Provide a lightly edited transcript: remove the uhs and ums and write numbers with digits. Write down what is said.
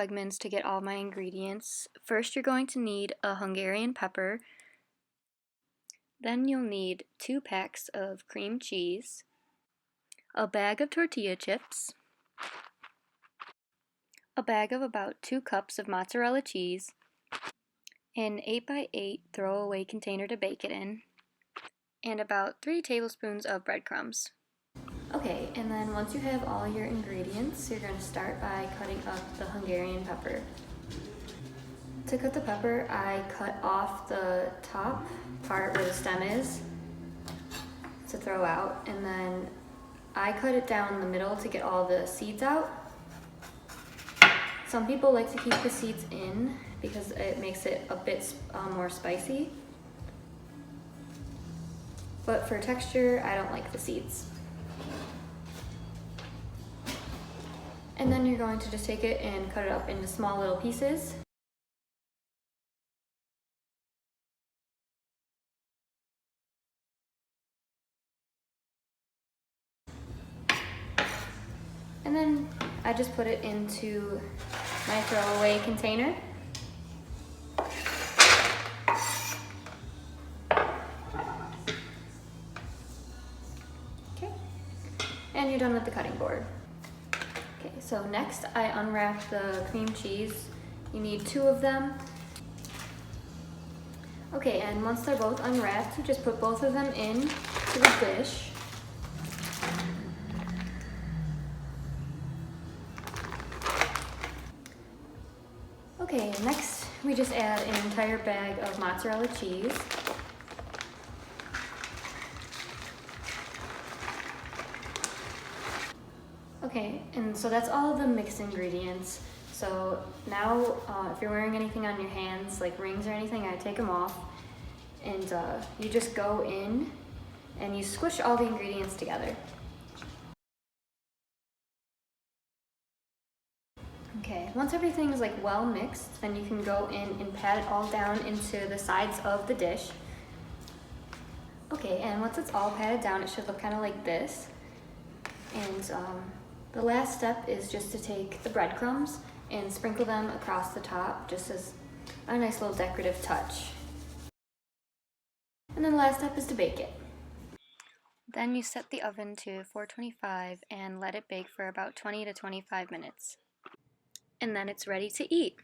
Wegmans to get all my ingredients. First, you're going to need a Hungarian pepper. Then you'll need 2 packs of cream cheese, a bag of tortilla chips, a bag of about 2 cups of mozzarella cheese, an 8x8 throwaway container to bake it in, and about 3 tablespoons of breadcrumbs. Okay, and then once you have all your ingredients, you're going to start by cutting up the Hungarian pepper. To cut the pepper, I cut off the top part where the stem is to throw out, and then I cut it down the middle to get all the seeds out. Some people like to keep the seeds in because it makes it a bit more spicy. But for texture, I don't like the seeds. And then you're going to just take it and cut it up into small little pieces. And then I just put it into my throwaway container. Okay, and you're done with the cutting board. Okay, so next I unwrap the cream cheese. You need 2 of them. Okay, and once they're both unwrapped, you just put both of them in to the dish. Okay, next we just add an entire bag of mozzarella cheese. Okay, and so that's all the mixed ingredients. So now if you're wearing anything on your hands, like rings or anything, I take them off. And you just go in and you squish all the ingredients together. Okay, once everything is like well mixed, then you can go in and pat it all down into the sides of the dish. Okay, and once it's all patted down, it should look kind of like this. And the last step is just to take the breadcrumbs and sprinkle them across the top, just as a nice little decorative touch. And then the last step is to bake it. Then you set the oven to 425 and let it bake for about 20 to 25 minutes. And then it's ready to eat.